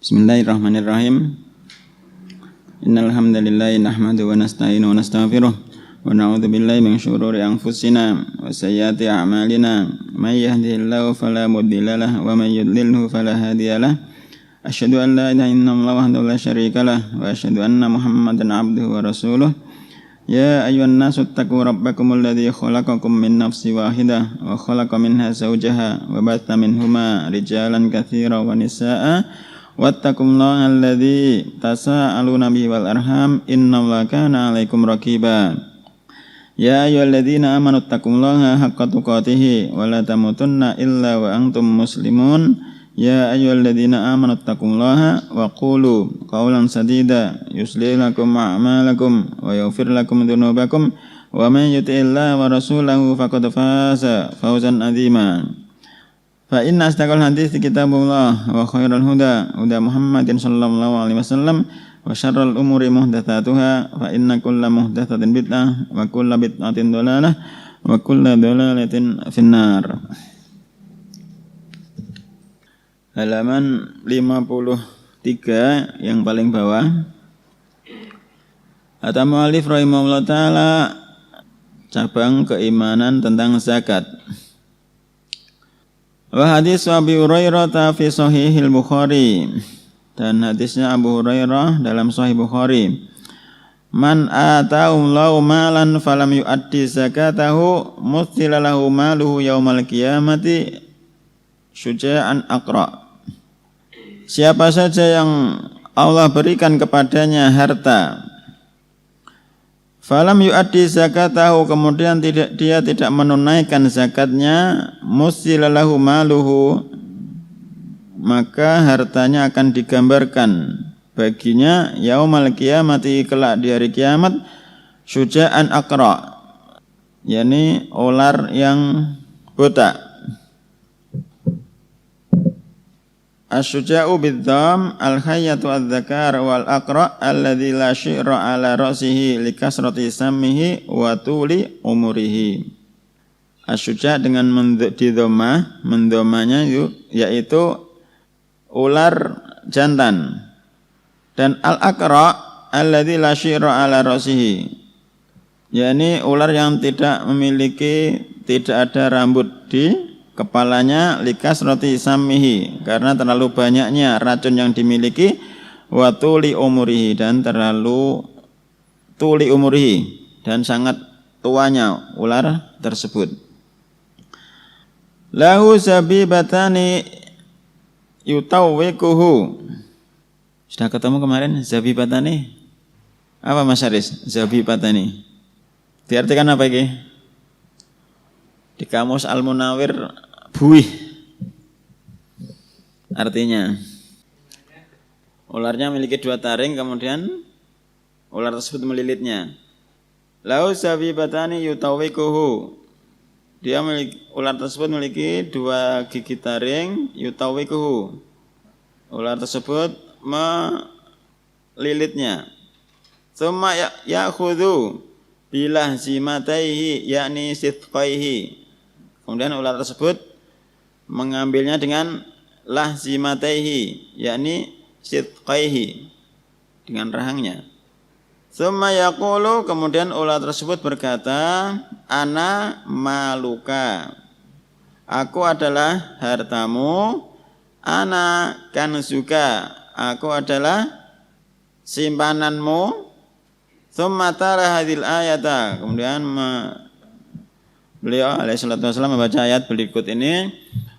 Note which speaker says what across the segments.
Speaker 1: Bismillahirrahmanirrahim. Innal hamdalillah nahmaduhu wa nasta'inuhu wa nastaghfiruh wa na'udzu billahi min shururi anfusina wa sayyiati a'malina. May yahdihillahu fala mudilla lahu wa may yudlilhu fala hadiya lahu. Asyhadu an la ilaha illallah wahdahu la syarika lahu wa asyhadu anna Muhammadan 'abduhu wa rasuluh. Ya ayyuhan nasu ittaqu rabbakumul ladzi khalaqakum min nafsin wahidah wa khalaqa minha zawjaha wa batha minhuma rijalan katsiran wa nisaa'a wattaqullaha alladzi tasaaluna bihi wal arham innallaha kana 'alaikum raqiba. Ya ayyuhalladzina amanu taqullaha haqqa tuqatih wa la tamutunna illa wa antum muslimun. Ya ayyuhalladzina amanu taqullaha wa qulu qawlan sadida yuslih lakum a'malakum wa yaghfir lakum dzunubakum wa may yuti'illaha wa rasulahu faqad faza fawzan 'azima. Fa inna asdaqal hadits kitabullah wa khairal huda huda Muhammadin sallallahu alaihi wasallam wa syarral umuri muhdatsatuha fa inna kulla muhdatsatin bid'ah wa kulla bid'atin dhalalah wa kulla dhalalatin finnar. Halaman 53 yang paling bawah. Kata mu'allif rahimahullah ta'ala, cabang keimanan tentang zakat. Wa hadis Abi Hurairah fi Sahihil Bukhari, dan hadisnya Abu Hurairah dalam Sahih Bukhari. Man ata'allahu malan falam yu'addi zakatahu muthila lahu maluhu yaumal qiyamati syuja'an aqra. Siapa saja yang Allah berikan kepadanya harta, falam yu'addi zakatahu, kemudian dia tidak menunaikan zakatnya, musilalahu maluhu, maka hartanya akan digambarkan baginya yaumal qiyamati, kelak di hari kiamat, syuja'an aqra, yakni ular yang botak. Asy-syuja'u bidzam al-hayyatu adz-dzakar wal aqra alladzi la syi'ra ala ra'sihi likasrati sammihi wa tuli umurihi. Asy-syuja' dengan didhammah, mendhammanya yaitu ular jantan, dan al-aqra alladzi la syi'ra ala ra'sihi, yakni ular yang tidak ada rambut di kepalanya, likas roti samihi, karena terlalu banyaknya racun yang dimiliki, wa tuli umurihi, dan terlalu tuli umurihi, dan sangat tuanya ular tersebut. Lahu zabibatani yutawwikuhu. Sudah ketemu kemarin zabibatani? Apa Mas Haris? Zabibatani diartikan apa ini? Di kamus Al-Munawir buih, artinya ularnya memiliki dua taring, kemudian ular tersebut melilitnya. Lau zabibatani yutawwikuhu, ular tersebut memiliki dua gigi taring, yutawwikuhu, ular tersebut melilitnya. Tsumma ya'khudhu bilah zimataihi, yakni sitqaihi, kemudian ular tersebut mengambilnya dengan lahzimataihi, yakni sitqaihi, dengan rahangnya. Tsumma yaqulu, kemudian ular tersebut berkata, ana maluka, aku adalah hartamu, ana kanzuka, aku adalah simpananmu. Tsumma tala hadhil ayata, kemudian beliau alaihi salatu wasallam membaca ayat berikut ini,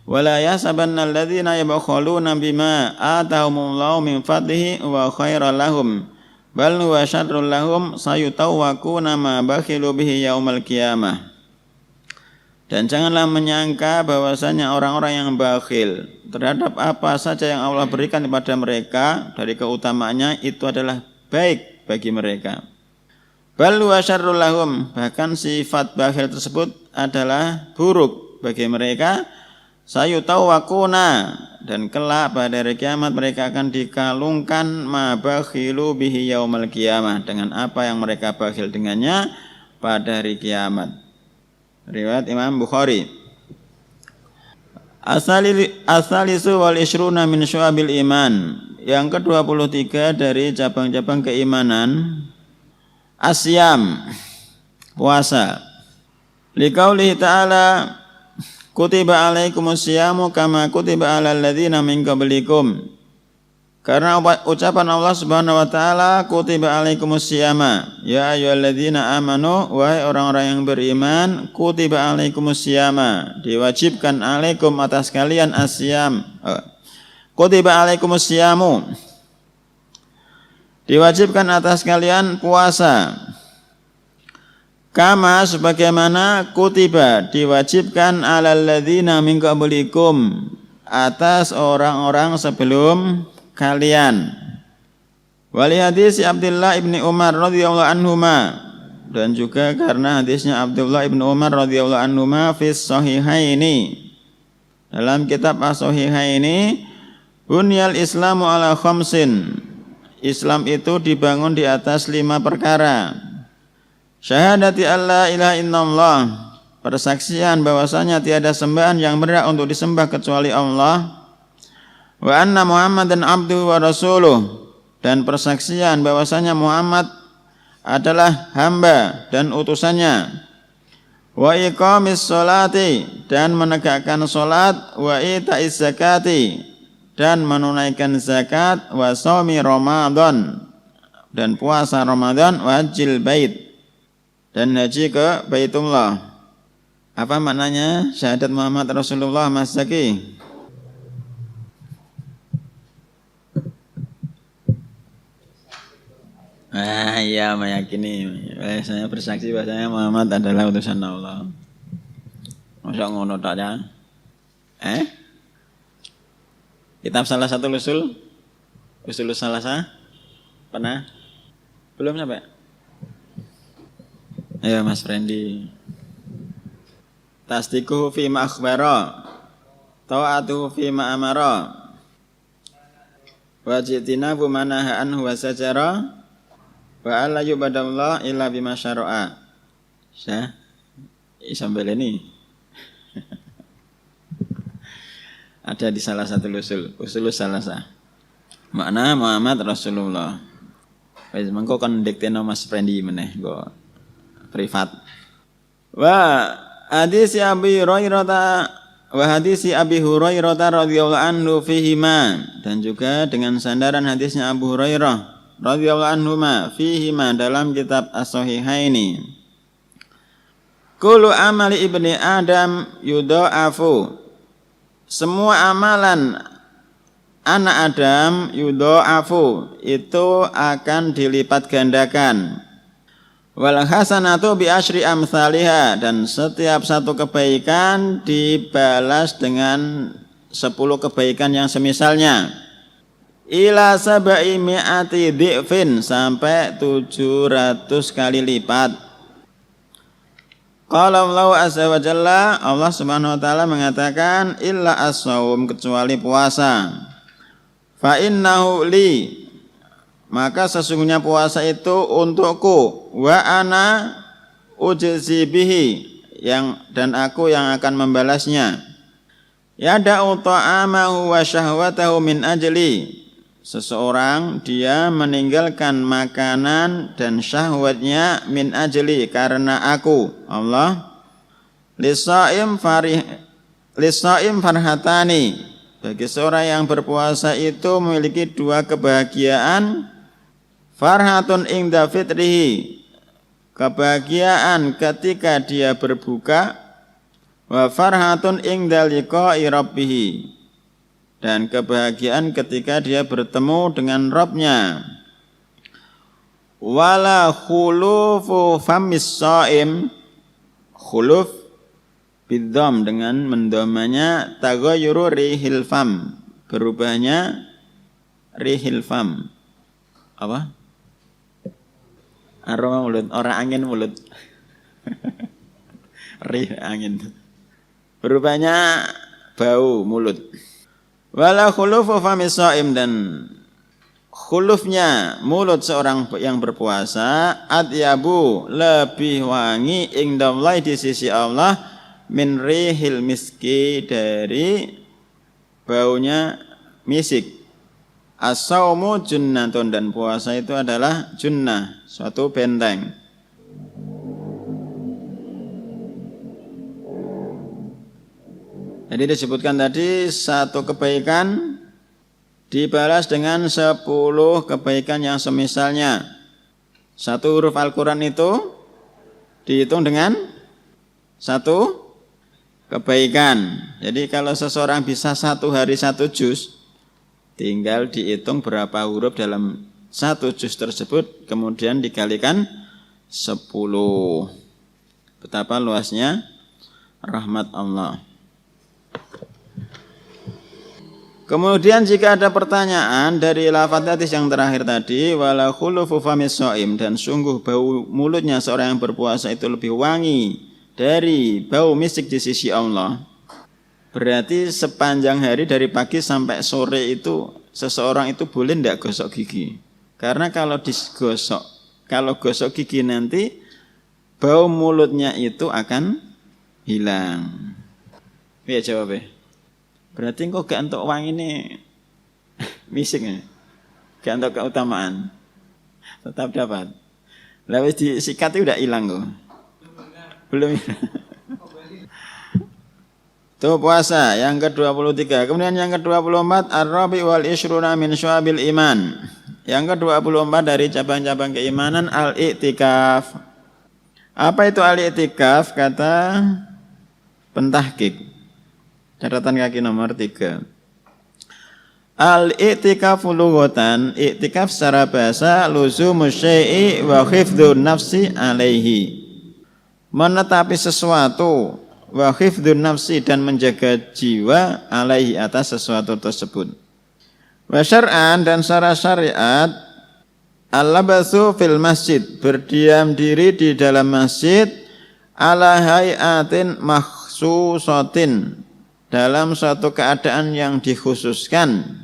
Speaker 1: wala yahsabanna alladzina yabkhuluna bima atahumullahu min fadlihi wa khairal lahum bal huwa syarrul lahum sayutawwaquna ma bakhilu bihi yaumal qiyamah. Dan janganlah menyangka bahwasanya orang-orang yang bakhil terhadap apa saja yang Allah berikan kepada mereka dari keutamaannya itu adalah baik bagi mereka. Bal huwa syarrul lahum, bahkan sifat bakhil tersebut adalah buruk bagi mereka. Sayutawwaquna, dan kelak pada hari kiamat mereka akan dikalungkan ma bakhilu bihi yaumal qiyamah, dengan apa yang mereka bakhil dengannya pada hari kiamat. Riwayat Imam Bukhari. Asalisu wal ishruna min syu'abil iman. yang ke-23 dari cabang-cabang keimanan, asyam, puasa. Liqaulihi ta'ala kutiba alaikumusyamu kama kutiba alal ladzina min qablikum. Karena ucapan Allah Subhanahu wa taala kutiba alaikumussyama ya ayyuhalladzina amanu wahai orang-orang yang beriman kutiba alaikumussyama diwajibkan alaikum atas kalian asyam kutiba alaikumusyamu diwajibkan atas kalian puasa kama sebagaimana kutiba diwajibkan alal ladzina min qablikum atas orang-orang sebelum kalian. Wali hadis Abdullah ibni Umar radhiyallahu anhuma dan juga karena hadisnya Abdullah ibni Umar radhiyallahu anhuma fi sahihaini dalam kitab as-sahihaini bunyal islamu ala khamsin. Islam itu dibangun di atas 5 perkara. Syahadati alla ilaha illallah, persaksian bahwasanya tiada sembahan yang berhak untuk disembah kecuali Allah. Wa anna Muhammadan abduhu wa rasuluh, dan persaksian bahwasanya Muhammad adalah hamba dan utusannya. Wa iqamis sholati, dan menegakkan salat. Wa itaiz zakati, dan menunaikan zakat. Wa shaumi Ramadan, dan puasa Ramadan. Wa hajjil bait, dan haji ke Baitullah. Apa maknanya syahadat Muhammad Rasulullah, Mas Zaki? Iya, meyakini saya bersaksi bahwasanya Muhammad adalah utusan Allah. Masa ngono tok ya? Kitab salah satu usul salasa pernah? Belum sampai? Ayo Mas Frendi. Tasdiquhu fi ma akhbara, ta'atuhu fi ma amara, wajitinabu manaha anhu wa sajara, wa alla yubadallah illa bima syara'a. Sambil ini ada di salah satu usul salasa. Makna Muhammad Rasulullah. Wis mengko kon dikteno Mas Frendi meneh nggo privat. Wa hadis Abi Hurairah radhiyallahu anhu fihima, dan juga dengan sandaran hadisnya Abu Hurairah radhiyallahu anhu fihima dalam kitab as-sahihaini. Kullu amali ibni Adam yudha'afu, semua amalan anak Adam yudha'afu itu akan dilipat gandakan. Wal hasanatu bi asyri amsalihha, dan setiap satu kebaikan dibalas dengan 10 kebaikan yang semisalnya. Ila sabai mi'ati dhi'fin, sampai 700 kali lipat. Qala Allah azza wa jalla, Allah Subhanahu wa taala mengatakan illa as-shaum, kecuali puasa. Fa innahu li, maka sesungguhnya puasa itu untukku. Wa ana ujzi bihi, dan aku yang akan membalasnya. Yada'u ta'amahu wa syahwatahu min ajli, seseorang dia meninggalkan makanan dan syahwatnya min ajli, karena aku Allah. Lisaim farhatani, bagi seorang yang berpuasa itu memiliki 2 kebahagiaan. Farhatun inda fitrihi, kebahagiaan ketika dia berbuka. Wa farhatun inda liqa'i rabbih, dan kebahagiaan ketika dia bertemu dengan Rabbnya. Wala khulufu famis shaim, khuluf bidzam, dengan mendomanya taghayyuru rihil fam, berubahnya rihil fam. Apa? Aroma mulut, orang angin mulut. Rih angin, berubahnya bau mulut. Wala khulufu famis shaim, dan khulufnya mulut seorang yang berpuasa atyabu, lebih wangi indallahi, di sisi Allah, min rihil miski, dari baunya misik. As-saumu junnatun, dan puasa itu adalah junnah, suatu benteng. Jadi disebutkan tadi satu kebaikan dibalas dengan 10 kebaikan yang semisalnya. Satu huruf Al-Quran itu dihitung dengan satu kebaikan. Jadi kalau seseorang bisa satu hari 1 juz, tinggal dihitung berapa huruf dalam 1 juz tersebut, kemudian dikalikan 10. Betapa luasnya rahmat Allah. Kemudian jika ada pertanyaan dari lafaz hadis yang terakhir tadi, wala khulufu famis shaim, dan sungguh bau mulutnya seorang yang berpuasa itu lebih wangi dari bau misik di sisi Allah. Berarti sepanjang hari dari pagi sampai sore itu seseorang itu boleh tidak gosok gigi. Karena kalau gosok gigi nanti bau mulutnya itu akan hilang. Iya jawabnya. Berarti kok gak entuk wangi ini misik nih. Gak entuk keutamaan. Tetap dapat. Lah wis disikat itu udah hilang kok. Belum hilang. Itu puasa yang ke-23. Kemudian yang ke-24 ar-rabi wal ishruna min syu'abil iman. Yang ke-24 dari cabang-cabang keimanan al-i'tikaf. Apa itu al-i'tikaf? Kata pentahqiq. Catatan kaki nomor 3. Al-i'tikafu lughatan, i'tikaf secara bahasa luzumus syai'i wa hifdzun nafsi alaihi. Menetapi sesuatu, wa hifdzun nafsi, dan menjaga jiwa alaihi, atas sesuatu tersebut. Wa syar'an, dan secara syariat, al-labatsu fil masjid, berdiam diri di dalam masjid, ala hay'atin makhsusatin, dalam suatu keadaan yang dikhususkan.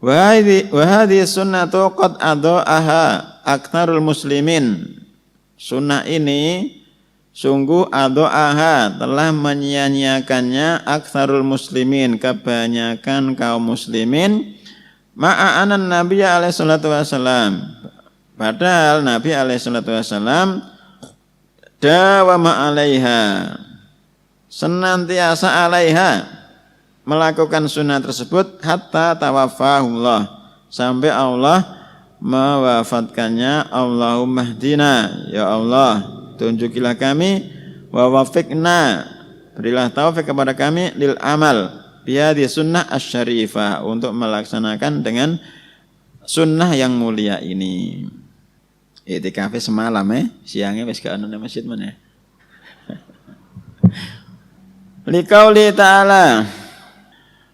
Speaker 1: Wa hadhihi sunnatu qad adha'aha aktsarul muslimin. Sunnah ini sungguh adha'aha, telah menyia-nyiakannya aktsarul muslimin, kebanyakan kaum muslimin, ma'anan Nabi alaihi salatu wasallam. Padahal Nabi alaihi salatu wasallam dawama 'alaiha, senantiasa alaiha, melakukan sunnah tersebut, hatta tawaffahullah, sampai Allah mewafatkannya. Allahumma hdina, ya Allah tunjukilah kami, wa wafiqna, berilah taufik kepada kami, lil amal bihadhi sunnah asy-syarifah, untuk melaksanakan dengan sunnah yang mulia ini. I'tikaf semalam siangnya wis gak ono nang masjid meneh. Liqauli ta'ala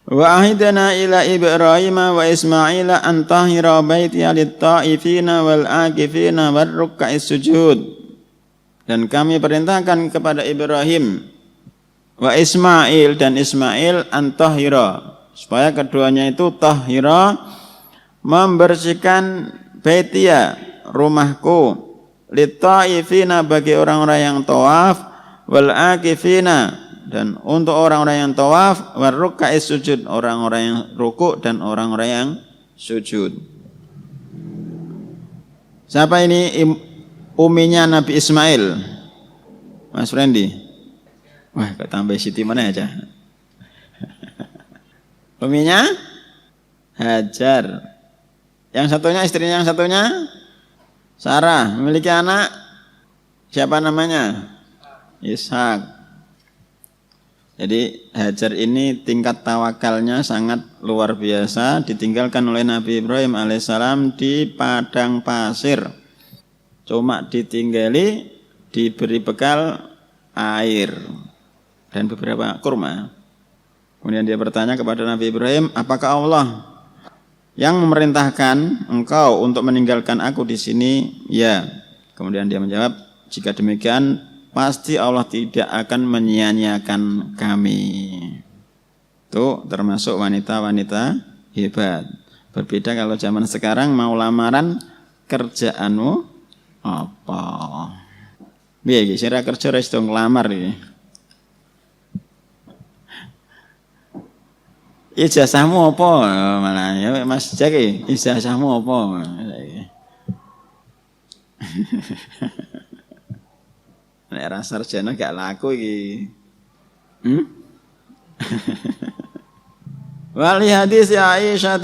Speaker 1: wa ahidna ila Ibrahim wa Ismail an tahira baitiya lit-ta'ifina wal 'akifina war ruk'is sujud. Dan kami perintahkan kepada Ibrahim wa Ismail, dan Ismail, an tahira, supaya keduanya itu tahira, membersihkan baitiya, rumahku, lit-ta'ifina, bagi orang-orang yang tawaf, wal 'akifina, dan untuk orang-orang yang tawaf, warruk'is sujud, orang-orang yang rukuk dan orang-orang yang sujud. Siapa ini uminya Nabi Ismail? Mas Randy. Wah, kok tambah Siti mana aja. Uminya Hajar. Yang satunya, istrinya yang satunya Sarah. Memiliki anak, siapa namanya? Ishak. Jadi Hajar ini tingkat tawakalnya sangat luar biasa, ditinggalkan oleh Nabi Ibrahim alaihissalam di padang pasir. Cuma ditinggali, diberi bekal air dan beberapa kurma. Kemudian dia bertanya kepada Nabi Ibrahim, apakah Allah yang memerintahkan engkau untuk meninggalkan aku di sini? Ya. Kemudian dia menjawab, jika demikian pasti Allah tidak akan menyia-nyiakan kami. Itu termasuk wanita-wanita hebat. Berbeda kalau zaman sekarang mau lamaran, kerjaanmu apa? Piye iki sira kerja resto nglamar iki. Ijazahmu apa? Malah ya Mas Jack ijazahmu apa? Nek ra sarjana gak laku iki. Wali hadis Aisyah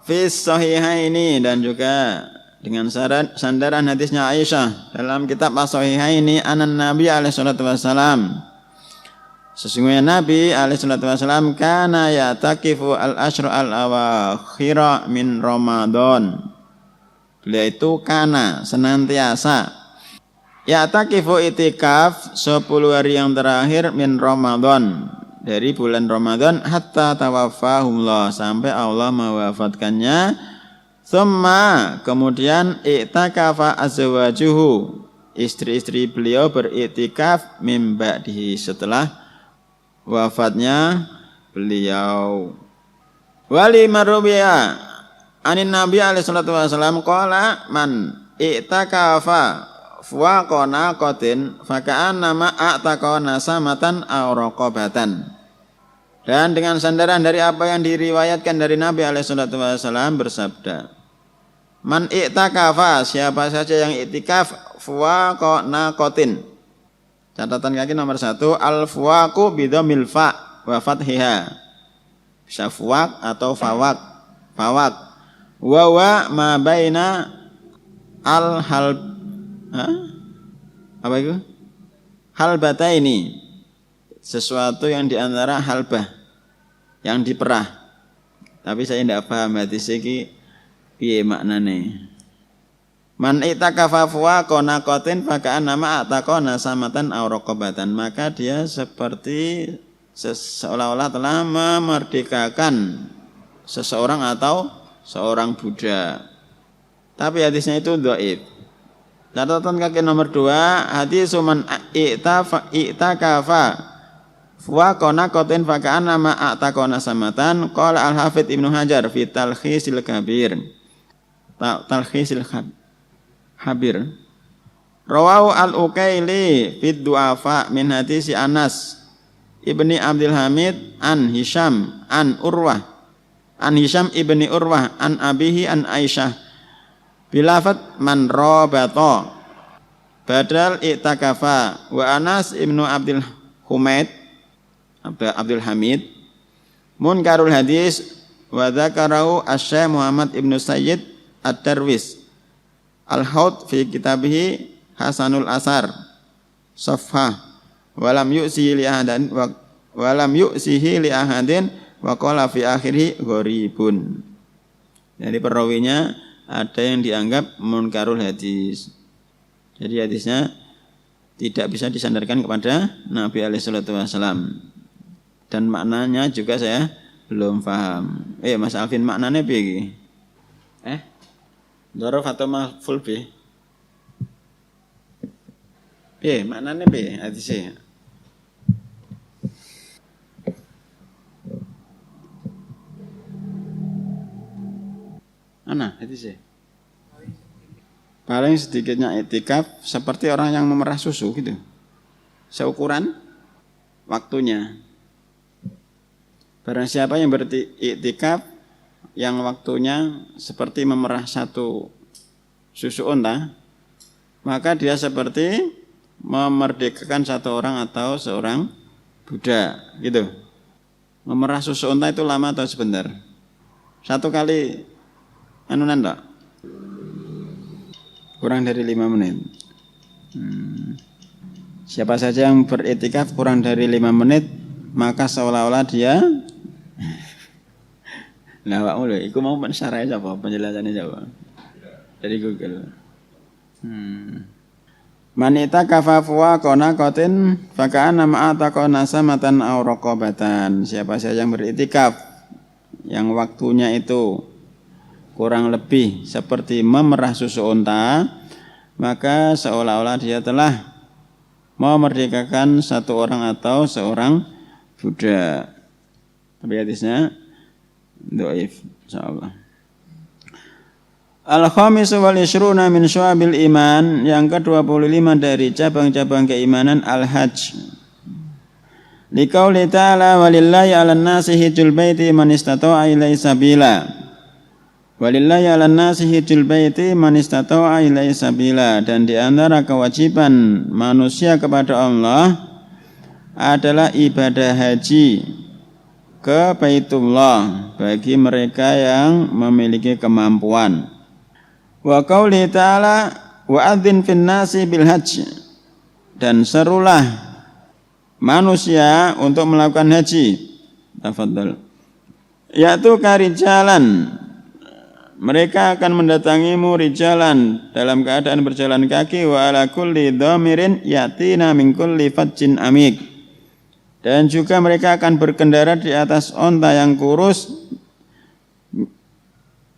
Speaker 1: fi sahihaini, dan juga dengan sandaran hadisnya Aisyah dalam kitab As-Sahihaini anan Nabi alaihi salatu wasalam, sesungguhnya Nabi alaihi salatu wasalam kana ya'takifu al-asyra al-awakhira min Ramadan. Beliau itu kana senantiasa ya'takifu itikaf 10 hari yang terakhir min Ramadan, dari bulan Ramadan, hatta tawaffahullah, sampai Allah mewafatkannya. Tsumma, kemudian i'takafa azwajuhu, istri-istri beliau beriktikaf min ba'dihi, setelah wafatnya beliau. Wali marwiya anin Nabi alaihi salatu wasallam qala man i'takafa fuwaqana qatin faka'anna ma a'taqana samatan aw raqabatan. Dan dengan sandaran dari apa yang diriwayatkan dari Nabi alaihi salatu wasallam bersabda, man i'takafa, siapa saja yang i'tikaf fuwaqana qatin. Catatan kaki nomor 1, al fuwaqu bidhamil fa wa fathiha, bisa fuwaq atau fawaq. Wa ma baina al hal apa itu? Halbata ini, sesuatu yang diantara halbah, yang diperah. Tapi saya tidak paham hadis iki piye maknane. Man itakafa fuwaqana qatin faka'anna ma ataqana samatan aw raqabatan, maka dia seperti seolah-olah telah memerdekakan seseorang atau seorang budak. Tapi hadisnya itu dhaif. Catatan kaki nomor 2, hadis man i'takafa fuwaqana qatin faka'anna ma ataqana samatan, qala al-Hafidz Ibnu Hajar fi Talkhisil Kabir. Talkhisil Habir. Rawahu al-Ukaili fi du'afa min hadis Anas ibni Abdul Hamid an Hisham an Urwah, an Hisham ibni Urwah an abihi an Aisyah bilafat man rabata badal i'takafa. Wa Anas ibnu Abdul Hamid munkarul hadis wa dzakarahu asy-Syaikh Muhammad ibnu Sayyid ad-Darwis al-Haud fi kitabih Hasanul Asar safhah walam yu'sihi li ahadin wa qala fi akhirih gharibun. Jadi perawinya ada yang dianggap munkarul hadis. Jadi hadisnya tidak bisa disandarkan kepada Nabi alaihi salatu wasallam. Dan maknanya juga saya belum paham. Mas Alvin, maknanya piye iki? Dzaraf atau maf'ul bih? Piye maknanya piye hadisnya? Ana hadisnya? Paling sedikitnya i'tikaf seperti orang yang memerah susu gitu. Seukuran waktunya. Barang siapa yang beriktikaf yang waktunya seperti memerah satu susu unta, maka dia seperti memerdekakan satu orang atau seorang budak gitu. Memerah susu unta itu lama atau sebentar? Satu kali anunan enggak? Kurang dari 5 menit. Siapa saja yang beriktikaf kurang dari 5 menit, maka seolah-olah dia nah awakmu lho, iku mau mensyarahi apa penjelasannya coba dari Google. Manita kafafuwa kona kotin faka'anna ma'ataqana samatan aw raqabatan. Siapa saja yang beriktikaf yang waktunya itu kurang lebih seperti memerah susu unta, maka seolah-olah dia telah memerdekakan satu orang atau seorang budak. Tapi hadisnya dhaif insyaallah. Al-khamisu wal ishruna min syu'abil iman, yang ke-25 dari cabang-cabang keimanan al-hajj. Liqauli ta'ala walillahi 'alan nasi hijjul baiti man istata'a ilaihi sabila. Walillahi 'alan nasi hijjul baiti man istata'a ilaihi sabila. Dan di antara kewajiban manusia kepada Allah adalah ibadah haji ke Baitullah bagi mereka yang memiliki kemampuan. Wa qauli ta'ala wa adzin fin nasi bil hajj. Dan serulah manusia untuk melakukan haji. Tafadhal. Yaitu karijalan. Mereka akan mendatangimu rijalan dalam keadaan berjalan kaki wa ala kulli dhamirin yatina min kulli fajjin amik. Dan juga mereka akan berkendara di atas onta yang kurus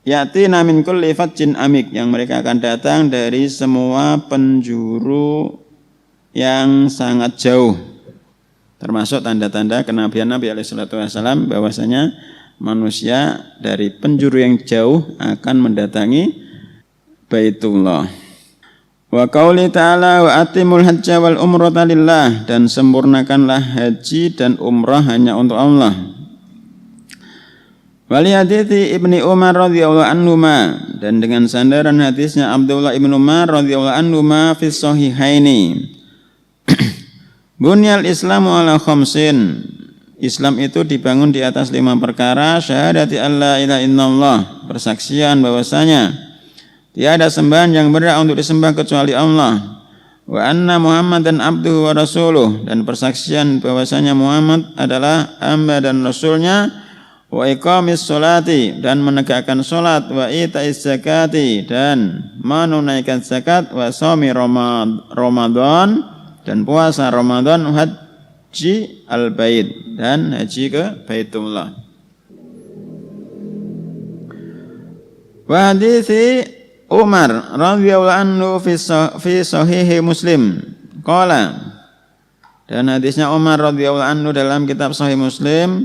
Speaker 1: yatina min kulli fajjin amik, yang mereka akan datang dari semua penjuru yang sangat jauh. Termasuk tanda-tanda kenabian Nabi alaihi salatu wasallam bahwasanya manusia dari penjuru yang jauh akan mendatangi Baitullah. Wa qauli ta'ala wa atimul hajja wal umrata lillah. Dan sempurnakanlah haji dan umrah hanya untuk Allah. Wali hadithi Ibni Umar radhiyallahu anhuma. Dan dengan sandaran hadisnya Abdullah ibn Umar radhiyallahu anhuma fi sahihaini. Bunyal Islamu ala khamsin. Islam itu dibangun di atas 5 perkara. Syahadati alla ilaha illallah, persaksian bahwasanya tiada sembahan yang berhak untuk disembah kecuali Allah. Wa anna Muhammadan abduhu wa rasuluh, dan persaksian bahwasanya Muhammad adalah hamba dan rasulnya. Wa iqamis sholati, dan menegakkan salat. Wa itaiz zakati, dan menunaikan zakat. Wa shaumi Ramadan, dan puasa Ramadan. Haji al-bait, dan haji ke Baitullah. Wa hadithi Umar radhiyallahu anhu fi sahih Muslim qala, dan hadisnya Umar radhiyallahu anhu dalam kitab Sahih Muslim,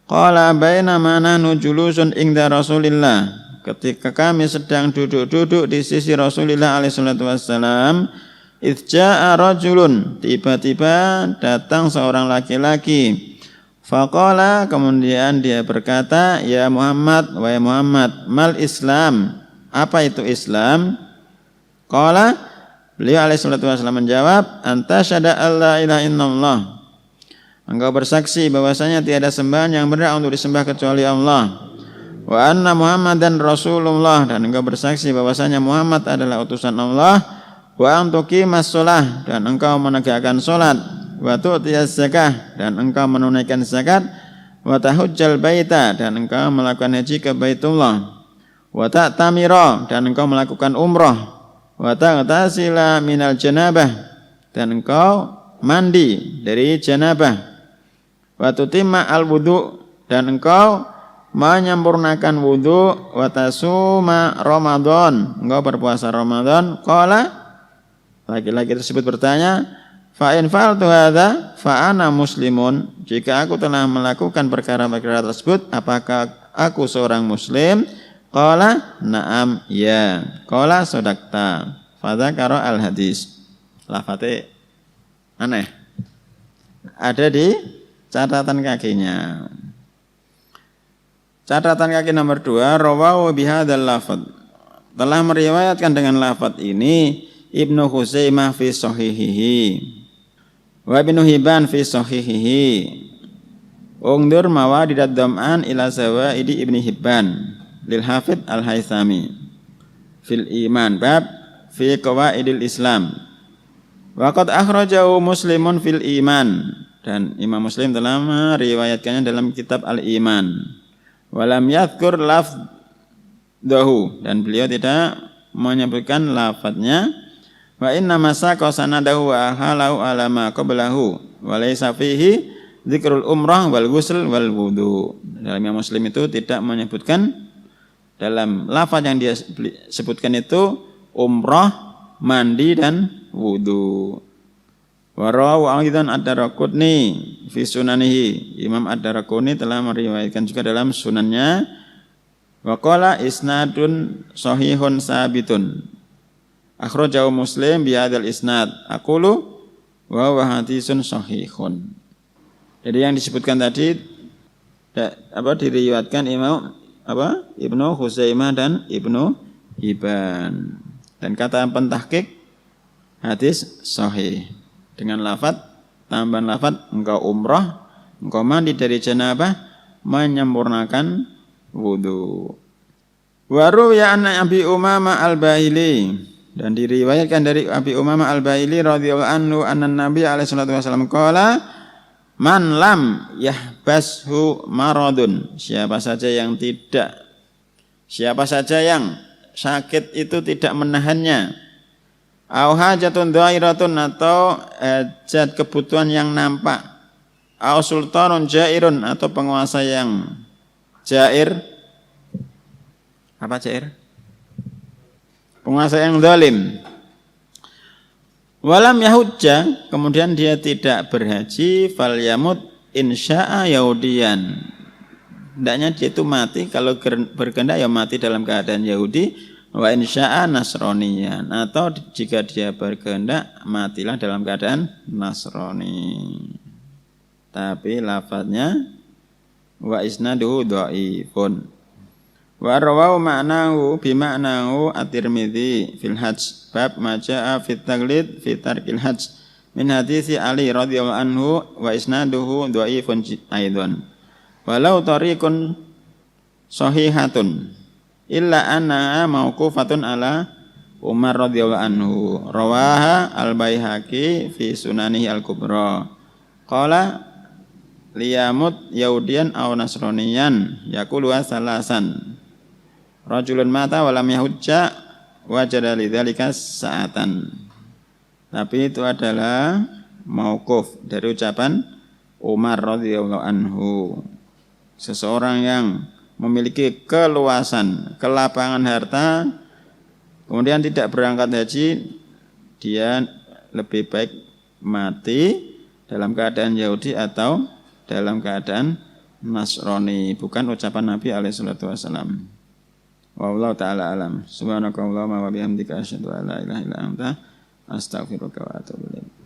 Speaker 1: qala bainama nahnu julusun inda Rasulillah, ketika kami sedang duduk-duduk di sisi Rasulullah alaihi salatu wassalam, idza'a rajulun, tiba-tiba datang seorang laki-laki. Faqala, kemudian dia berkata, ya Muhammad, wahai Muhammad, mal Islam, apa itu Islam? Qala, beliau alaihi salatu wasallam menjawab, anta syahada alla ilaha illallah, engkau bersaksi bahwasanya tiada sembahan yang berhak untuk disembah kecuali Allah. Wa anna Muhammadan Rasulullah, dan engkau bersaksi bahwasanya Muhammad adalah utusan Allah. Wa antuqimas shalah, dan engkau menegakkan salat. Wa tu'tiyaz zakah, dan engkau menunaikan zakat. Wa tahujjal baita, dan engkau melakukan haji ke Baitullah. Wa ta'tamira, dan engkau melakukan umrah. Wa taghtasila minal janabah, dan engkau mandi dari janabah. Wa tutimma al wudu, dan engkau menyempurnakan wudu. Wa tasuma Ramadan, engkau berpuasa Ramadan. Qala, laki-laki tersebut bertanya, fa in fa'altu hadza fa ana muslimun, jika aku telah melakukan perkara-perkara tersebut, apakah aku seorang muslim? Qala na'am, ya. Qala sadaqta. Fadzakara al hadis. Lafate aneh, ada di catatan kakinya. Catatan kaki nomor 2, rawahu bihadzal lafadz, telah meriwayatkan dengan lafadz ini Ibnu Khuzaimah fi sahihihi wa Ibnu Hibban fi sahihihi. Ungdur mawadidad dam'an ila zawaidi Ibnu Hibban lil Hafidz al-Haythami fil iman bab fi qawaidil Islam. Wa qad akhrajahu Muslimun fil iman, dan Imam Muslim telah meriwayatkannya dalam kitab al-iman. Wa lam yadhkur lafdhahu, dan beliau tidak menyebutkan lafadznya. Wa inna masaqa sanadahu wa halahu ala ma qablahu wa laysa fihi dzikrul umrah wal ghusl wal wudu. Dalam Imam Muslim itu tidak menyebutkan, dalam lafaz yang dia sebutkan itu umrah, mandi dan wudu. Wa rawahu aidan ad-Daraqutni fi sunanihi, Imam ad-Daraqutni telah meriwayatkan juga dalam sunannya. Wa qala isnadun sahihun sabitun, akhrajahu Muslim bi hadzal isnad, aqulu wa huwa hadisun sahihun. Jadi yang disebutkan tadi diriwayatkan Imam Ibnu Khuzaimah dan Ibnu Hibban. Dan kata pentahqiq hadis sahih dengan tambahan lafaz engkau umrah, engkau mandi dari janabah, menyempurnakan wudu. Wa ruwiya an Abi Umamah Al-Bahili, dan diriwayatkan dari Abi Umamah Al-Bahili radhiyallahu anhu anna Nabi alaihi salatu wasallam qala man lam yahbashu maradun, siapa saja yang sakit itu tidak menahannya, au hajatun dhairatun, atau hajat kebutuhan yang nampak, au sultanun jairun, atau penguasa yang jair. Apa jair? Penguasa yang zalim. Walam yahujja, kemudian dia tidak berhaji, fal yamut insya'a yahudiyan. Hendaknya dia itu mati, kalau berkehendak ya mati dalam keadaan Yahudi, wa insya'a nasroniyan, atau jika dia berkehendak matilah dalam keadaan Nasrani. Tapi lafadznya wa isnaduhu dhaifun. Wa rawahu ma'nahu bima'nahu at-Tirmidzi fil hajj bab ma jaa'a fit taglid fi tarkil hajj min hadits Ali radhiyallahu anhu wa isnaduhu dhaifun aidan. Walau tariqun sahihatun illa anna mauqufatun ala Umar radhiyallahu anhu. Rawaha Al-Baihaqi fi Sunanihi Al-Kubra. Qala liyamut yahudiyan aw nasraniyan yaqulu salasan. Rajulun mata walam yahujja wajada lidzalika sa'atan. Tapi itu adalah mauquf dari ucapan Umar radhiyallahu anhu. Seseorang yang memiliki keluasan, kelapangan harta, kemudian tidak berangkat haji, dia lebih baik mati dalam keadaan Yahudi atau dalam keadaan Nasrani. Bukan ucapan Nabi alaihi salatu wasallam. Wallahu ta'ala alam. Subhanakallahumma wa bihamdika asyhadu an la ilaha illa anta astaghfiruka wa atubu ilaik.